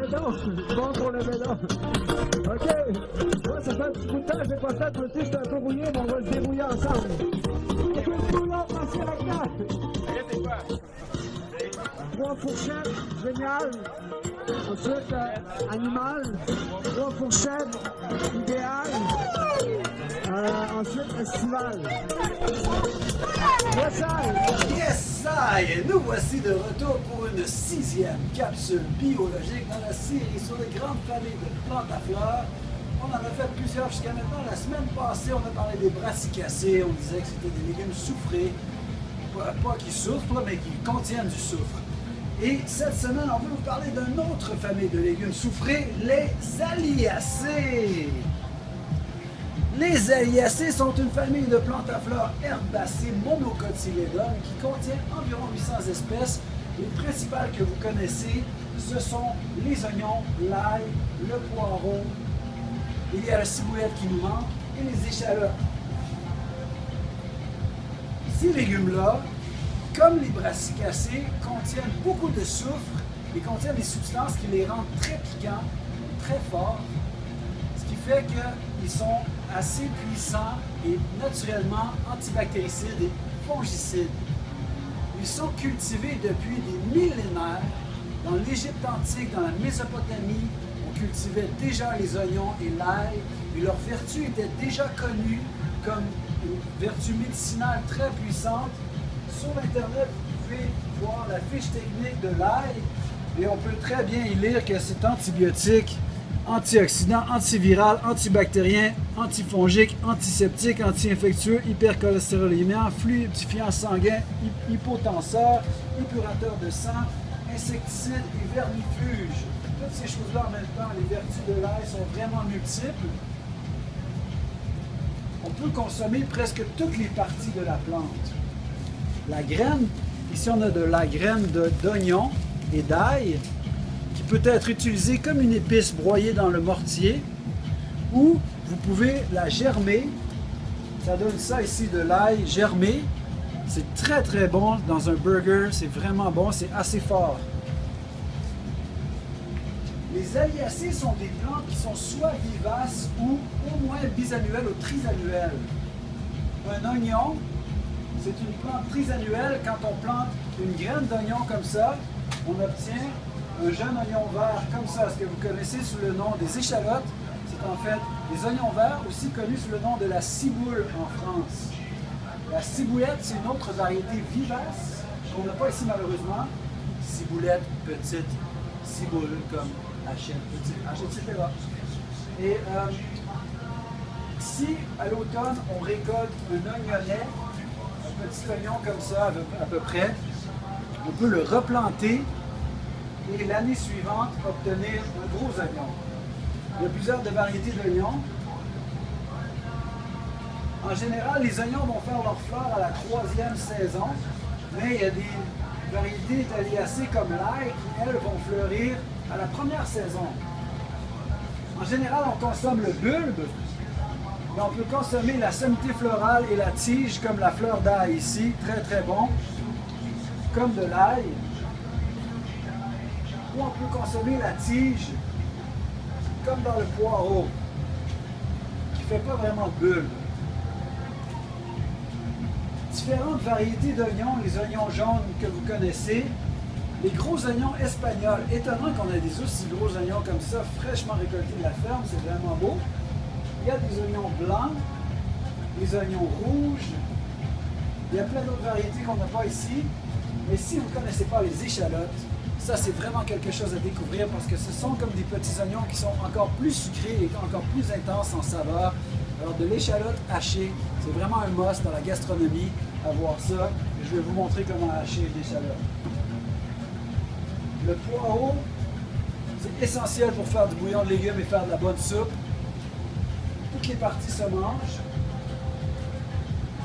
bédon. Bon pour le bédon. OK. Moi, ça fait un petit bout de temps que je n'ai pas fait. Le thé, c'est un peu rouillé, mais on va le débrouiller ensemble. OK, le bouillon, passez à la carte. 3 fourchettes, génial. Ensuite, animal. 3 fourchettes, idéal. Ensuite, estival. Yes, I! Nous voici de retour pour une 6e capsule biologique dans la série sur les grandes familles de plantes à fleurs. On en a fait plusieurs jusqu'à maintenant. La semaine passée, on a parlé des brassicacées. On disait que c'était des légumes soufrés. Pas qui souffrent, mais qui contiennent du soufre. Et cette semaine, on va vous parler d'une autre famille de légumes soufrés, les Alliacées. Les Alliacées sont une famille de plantes à fleurs herbacées monocotylédones qui contient environ 800 espèces. Les principales que vous connaissez, ce sont les oignons, l'ail, le poireau, il y a la ciboulette qui nous manque et les échalotes. Ces légumes-là, comme les brassicacées, contiennent beaucoup de soufre et contiennent des substances qui les rendent très piquants, très forts, ce qui fait qu'ils sont assez puissants et naturellement antibactéricides et fongicides. Ils sont cultivés depuis des millénaires. Dans l'Égypte antique, dans la Mésopotamie, on cultivait déjà les oignons et l'ail et leur vertu était déjà connue comme une vertu médicinale très puissante. Sur Internet, vous pouvez voir la fiche technique de l'ail et on peut très bien y lire que c'est antibiotique, antioxydant, antiviral, antibactérien, antifongique, antiseptique, anti-infectieux, hypercholestérolémiant, fluidifiant sanguin, hypotenseur, épurateur de sang, insecticide et vermifuge. Toutes ces choses-là en même temps, les vertus de l'ail sont vraiment multiples. On peut consommer presque toutes les parties de la plante. La graine, ici on a de la graine d'oignon et d'ail qui peut être utilisée comme une épice broyée dans le mortier ou vous pouvez la germer. Ça donne ça ici de l'ail germé. C'est très très bon dans un burger, c'est vraiment bon, c'est assez fort. Les Alliacées sont des plantes qui sont soit vivaces ou au moins bisannuelles ou trisannuelles. Un oignon, c'est une plante trisannuelle. Quand on plante une graine d'oignon comme ça, on obtient un jeune oignon vert comme ça. Ce que vous connaissez sous le nom des échalotes, c'est en fait des oignons verts, aussi connus sous le nom de la ciboule en France. La ciboulette, c'est une autre variété vivace qu'on n'a pas ici malheureusement. Ciboulette, petite, ciboule comme Hachette, petite H, etc. Et si à l'automne on récolte un oignonnet, un petit oignon comme ça à peu près, on peut le replanter et l'année suivante obtenir un gros oignon. Il y a plusieurs variétés d'oignons. En général, les oignons vont faire leurs fleurs à la 3e saison, mais il y a des variétés d'Alliacées comme l'ail qui, elles, vont fleurir à la 1re saison. En général, on consomme le bulbe, mais on peut consommer la sommité florale et la tige comme la fleur d'ail ici, très très bon, comme de l'ail. Ou on peut consommer la tige comme dans le poireau, qui ne fait pas vraiment de bulbe. Différentes variétés d'oignons, les oignons jaunes que vous connaissez, les gros oignons espagnols. Étonnant qu'on ait des aussi gros oignons comme ça, fraîchement récoltés de la ferme, c'est vraiment beau. Il y a des oignons blancs, des oignons rouges, il y a plein d'autres variétés qu'on n'a pas ici. Mais si vous ne connaissez pas les échalotes, ça c'est vraiment quelque chose à découvrir parce que ce sont comme des petits oignons qui sont encore plus sucrés et encore plus intenses en saveur. Alors de l'échalote hachée, c'est vraiment un must dans la gastronomie à voir ça. Et je vais vous montrer comment hacher l'échalote. Le poireau, c'est essentiel pour faire du bouillon de légumes et faire de la bonne soupe. Toutes les parties se mangent.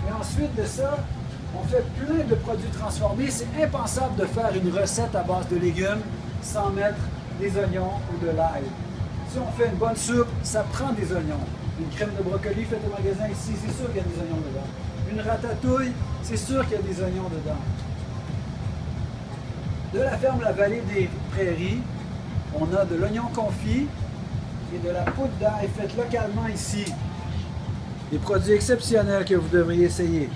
Et ensuite de ça, on fait plein de produits transformés. C'est impensable de faire une recette à base de légumes sans mettre des oignons ou de l'ail. Si on fait une bonne soupe, ça prend des oignons. Une crème de brocoli faite au magasin ici, c'est sûr qu'il y a des oignons dedans. Une ratatouille, c'est sûr qu'il y a des oignons dedans. De la ferme La Vallée des Prairies, On a de l'oignon confit et de la poudre d'ail faite localement ici. Des produits exceptionnels que vous devriez essayer.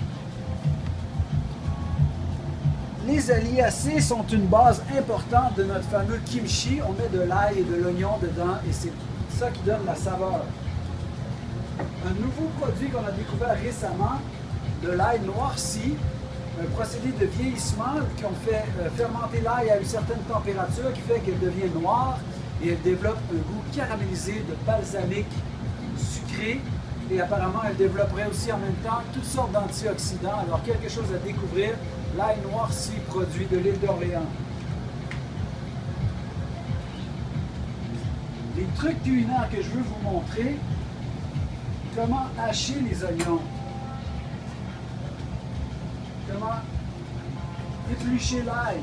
Les aliacés sont une base importante de notre fameux kimchi. On met de l'ail et de l'oignon dedans et c'est ça qui donne la saveur. Un nouveau produit qu'on a découvert récemment, de l'ail noirci, un procédé de vieillissement qu'on fait fermenter l'ail à une certaine température qui fait qu'elle devient noire et elle développe un goût caramélisé de balsamique sucré et apparemment elle développerait aussi en même temps toutes sortes d'antioxydants. Alors quelque chose à découvrir, l'ail noirci produit de l'île d'Orléans. Les trucs culinaires que je veux vous montrer, comment hacher les oignons. Comment éplucher l'ail.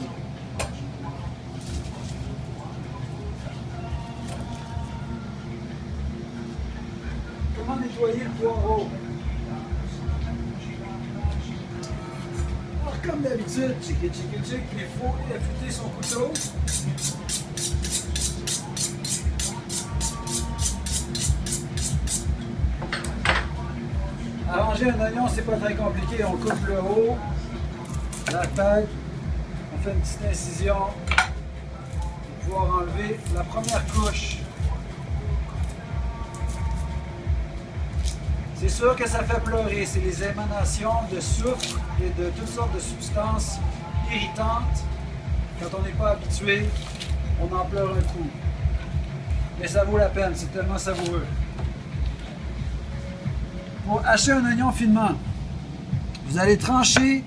Comment nettoyer le poireau. Alors comme d'habitude, il faut affûter son couteau. Arranger un oignon, c'est pas très compliqué. On coupe le haut, la tête, on fait une petite incision pour pouvoir enlever la première couche. C'est sûr que ça fait pleurer, c'est les émanations de soufre et de toutes sortes de substances irritantes. Quand on n'est pas habitué, on en pleure un coup. Mais ça vaut la peine, c'est tellement savoureux. Pour hacher un oignon finement, vous allez trancher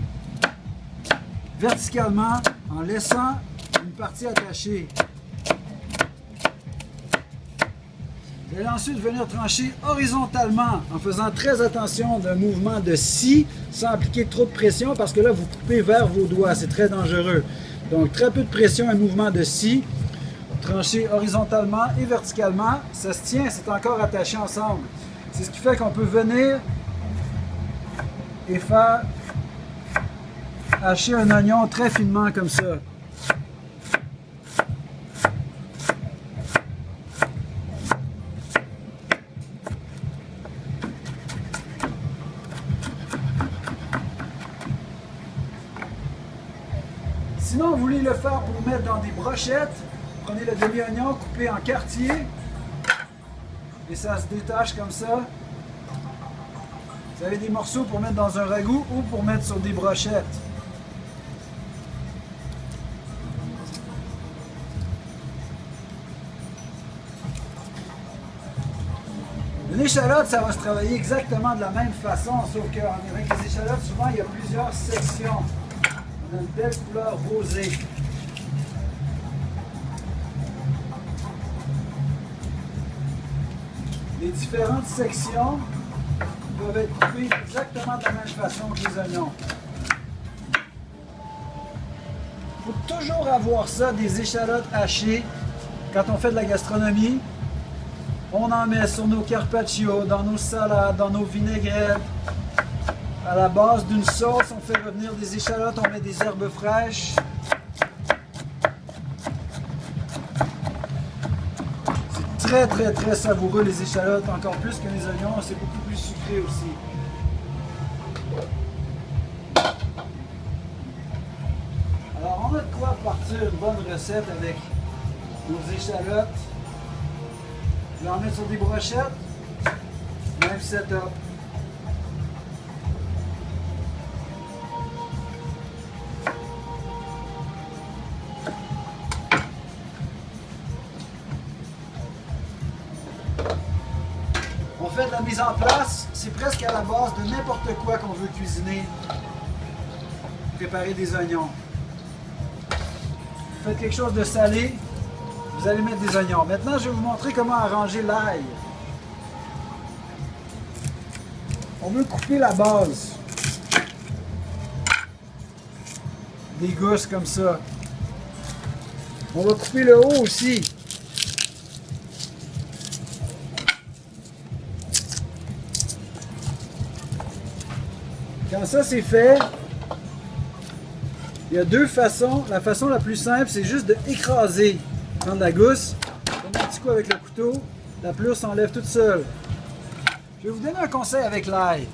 verticalement en laissant une partie attachée. Vous allez ensuite venir trancher horizontalement en faisant très attention d'un mouvement de scie sans appliquer trop de pression parce que là vous coupez vers vos doigts, c'est très dangereux. Donc très peu de pression et mouvement de scie. Trancher horizontalement et verticalement, ça se tient, c'est encore attaché ensemble. C'est ce qui fait qu'on peut venir et faire hacher un oignon très finement comme ça. Sinon, vous voulez le faire pour mettre dans des brochettes, prenez le demi-oignon, coupez en quartiers. Et ça se détache comme ça. Vous avez des morceaux pour mettre dans un ragoût ou pour mettre sur des brochettes. Une échalote, ça va se travailler exactement de la même façon, sauf qu'avec les échalotes, souvent, il y a plusieurs sections. On a une belle couleur rosée. Les différentes sections doivent être coupées exactement de la même façon que les oignons. Il faut toujours avoir ça, des échalotes hachées. Quand on fait de la gastronomie, on en met sur nos carpaccio, dans nos salades, dans nos vinaigrettes. À la base d'une sauce, on fait revenir des échalotes, on met des herbes fraîches. Très très savoureux les échalotes, encore plus que les oignons, c'est beaucoup plus sucré aussi. Alors on a de quoi partir une bonne recette avec nos échalotes. Je vais en mettre sur des brochettes, même setup. On fait de la mise en place, c'est presque à la base de n'importe quoi qu'on veut cuisiner. Préparer des oignons. Vous faites quelque chose de salé, vous allez mettre des oignons. Maintenant, je vais vous montrer comment arranger l'ail. On veut couper la base. Des gousses comme ça. On va couper le haut aussi. Quand ça c'est fait, il y a deux façons. La façon la plus simple, c'est juste d'écraser Prendre la gousse, donner un petit coup avec le couteau, la pelure s'enlève toute seule. Je vais vous donner un conseil avec l'ail.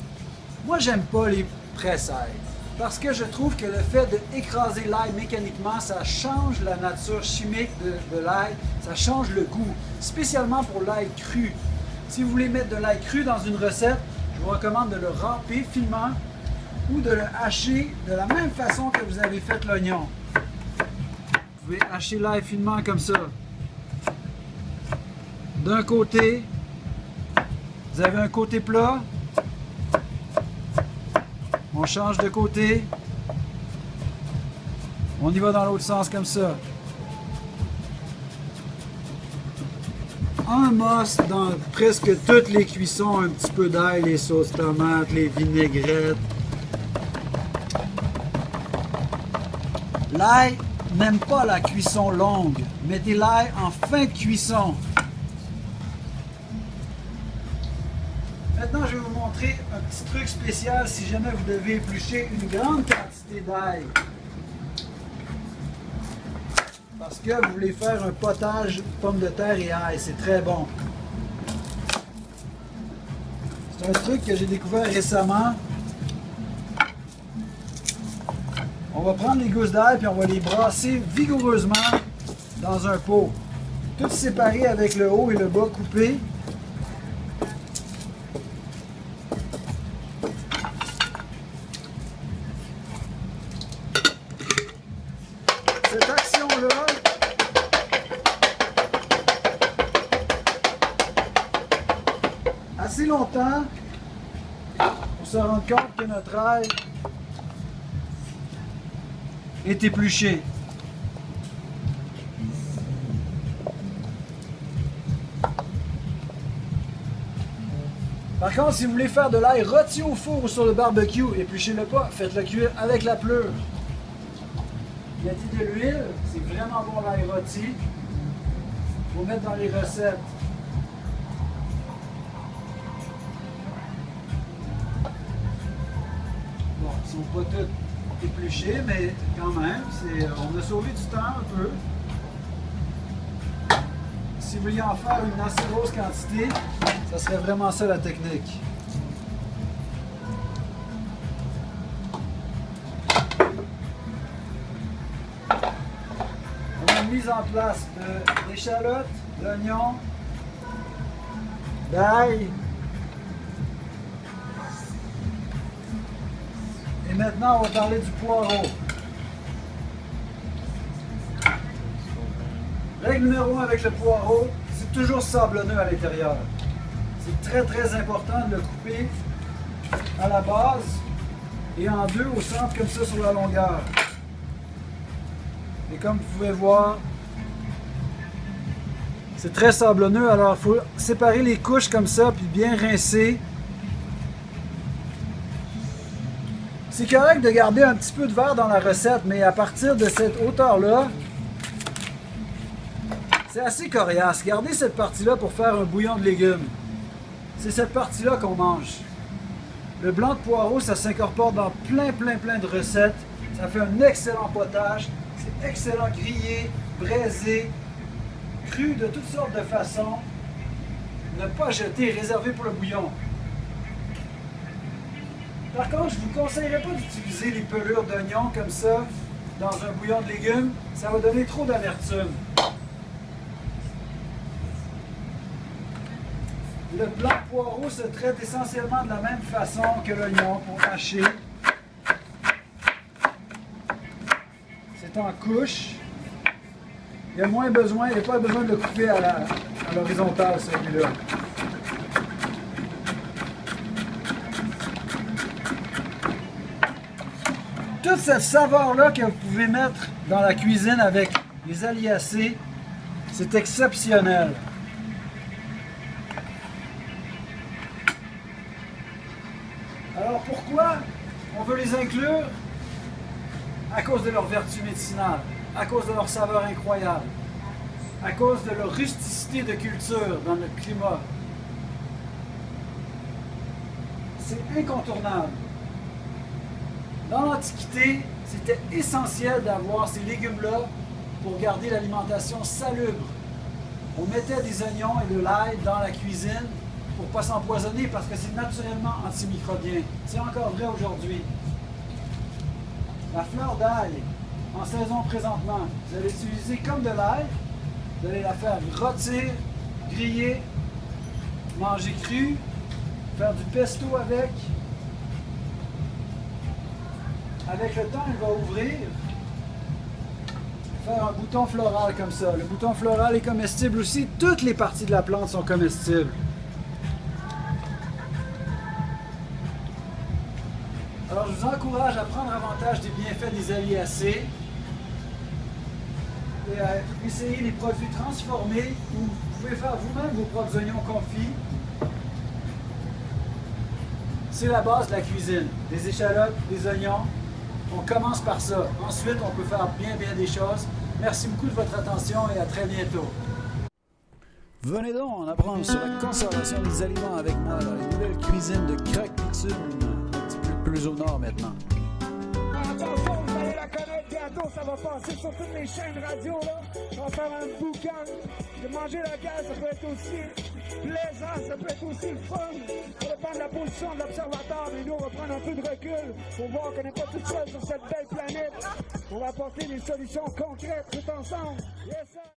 Moi, j'aime pas les presse-ail parce que je trouve que le fait d'écraser l'ail mécaniquement, ça change la nature chimique de l'ail, ça change le goût, spécialement pour l'ail cru. Si vous voulez mettre de l'ail cru dans une recette, je vous recommande de le râper finement ou de le hacher de la même façon que vous avez fait l'oignon. Vous pouvez hacher l'ail finement comme ça. D'un côté, vous avez un côté plat. On change de côté. On y va dans l'autre sens comme ça. Un must dans presque toutes les cuissons, un petit peu d'ail, les sauces tomates, les vinaigrettes. L'ail n'aime pas la cuisson longue. Mettez l'ail en fin de cuisson. Maintenant, je vais vous montrer un petit truc spécial si jamais vous devez éplucher une grande quantité d'ail. Parce que vous voulez faire un potage pommes de terre et ail, c'est très bon. C'est un truc que j'ai découvert récemment. On va prendre les gousses d'ail et on va les brasser vigoureusement dans un pot. Tout séparé avec le haut et le bas coupé. Cette action-là assez longtemps pour se rendre compte que notre ail est épluché. Par contre, si vous voulez faire de l'ail rôti au four ou sur le barbecue, épluchez-le pas, faites-le cuire avec la pleure. Mettez de l'huile, c'est vraiment bon l'ail rôti. Il faut mettre dans les recettes. Bon, ils ne sont pas tous épluchés, mais quand même, on a sauvé du temps un peu. Si vous vouliez en faire une assez grosse quantité, ça serait vraiment ça la technique. Mise en place d'échalotes, d'oignons, d'ail. Et maintenant, on va parler du poireau. Règle numéro 1 avec le poireau, c'est toujours sablonneux à l'intérieur. C'est très très important de le couper à la base et en deux au centre comme ça sur la longueur. Et comme vous pouvez voir, c'est très sablonneux, alors il faut séparer les couches comme ça, puis bien rincer. C'est correct de garder un petit peu de verre dans la recette, mais à partir de cette hauteur-là, c'est assez coriace. Gardez cette partie-là pour faire un bouillon de légumes. C'est cette partie-là qu'on mange. Le blanc de poireau, ça s'incorpore dans plein de recettes. Ça fait un excellent potage. C'est excellent grillé, braisé, cru de toutes sortes de façons. Ne pas jeter, réservé pour le bouillon. Par contre, je ne vous conseillerais pas d'utiliser les pelures d'oignons comme ça dans un bouillon de légumes. Ça va donner trop d'amertume. Le blanc de poireau se traite essentiellement de la même façon que l'oignon pour hacher. C'est en couche. Il n'y a pas besoin de le couper à l'horizontale, celui-là. Toute cette saveur-là que vous pouvez mettre dans la cuisine avec les aliacés, c'est exceptionnel. Alors pourquoi on veut les inclure? À cause de leur vertu médicinale, à cause de leur saveur incroyable, à cause de leur rusticité de culture dans notre climat. C'est incontournable. Dans l'Antiquité, c'était essentiel d'avoir ces légumes-là pour garder l'alimentation salubre. On mettait des oignons et de l'ail dans la cuisine pour ne pas s'empoisonner parce que c'est naturellement antimicrobien. C'est encore vrai aujourd'hui. La fleur d'ail, en saison présentement, vous allez l'utiliser comme de l'ail. Vous allez la faire rôtir, griller, manger cru, faire du pesto avec. Avec le temps, elle va ouvrir. Faire un bouton floral comme ça. Le bouton floral est comestible aussi. Toutes les parties de la plante sont comestibles. Alors, je vous encourage à prendre avantage des bienfaits des Aliacées et à essayer les produits transformés où vous pouvez faire vous-même vos propres oignons confits. C'est la base de la cuisine. Des échalotes, des oignons. On commence par ça. Ensuite, on peut faire bien des choses. Merci beaucoup de votre attention et à très bientôt. Venez donc en apprendre sur la conservation des aliments avec moi dans la nouvelle cuisine de Croque-Pitune, un petit peu plus au nord maintenant. Attention, vous allez la connaître bientôt, ça va passer sur toutes les chaînes radio là. On va faire un boucan. De manger local, ça peut être aussi plaisant, ça peut être aussi fun. Ça dépend de la position de l'observateur, mais nous on va prendre un peu de recul pour voir qu'on n'est pas tout seul sur cette belle planète. On va apporter des solutions concrètes tout ensemble. Yes, sir.